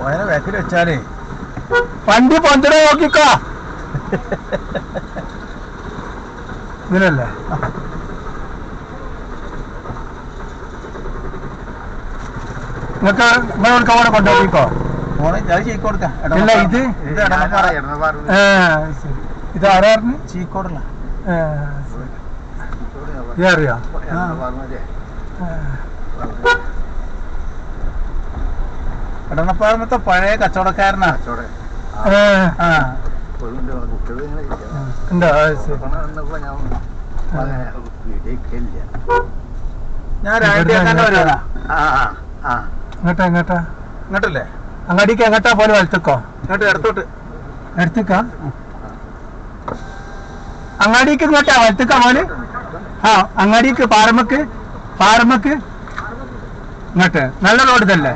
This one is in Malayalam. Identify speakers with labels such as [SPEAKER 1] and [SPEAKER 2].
[SPEAKER 1] ഓനെ ബാക്കിൽ വെച്ചാലേ
[SPEAKER 2] വണ്ടി പൊന്തനെ നോക്കിക്കോ. ഇതിനല്ലേ നിങ്ങൾക്ക് നിങ്ങളോട് അവിടെ കൊണ്ടുപോയിക്കോ.
[SPEAKER 1] ഓനെ അത് ചീക്കോടുക്ക.
[SPEAKER 2] ഇല്ല ഇത് ഇത് ആരാറിന്
[SPEAKER 1] ചീക്കോടുള്ള
[SPEAKER 2] ഇത് അറിയാ.
[SPEAKER 1] എടണപ്പാറമത്തെ പഴയ കച്ചവടക്കാരനാ.
[SPEAKER 2] ഉണ്ടോ?
[SPEAKER 1] ഞാൻ വരുവാ.
[SPEAKER 2] എങ്ങട്ടാ എങ്ങട്ടാ
[SPEAKER 1] ഇങ്ങോട്ടല്ലേ?
[SPEAKER 2] അങ്ങാടിക്ക് എങ്ങട്ടാ പോലെ വലത്തേക്കോ?
[SPEAKER 1] ഇങ്ങോട്ട് ഇടത്തോട്ട്.
[SPEAKER 2] എടുത്തേക്കാ അങ്ങാടിക്ക് ഇങ്ങോട്ടാ വലത്തേക്കാ മോന്? ആ അങ്ങാടിക്ക് പാറമക്ക് ഇങ്ങോട്ട് നല്ല റോഡ് തന്നെ.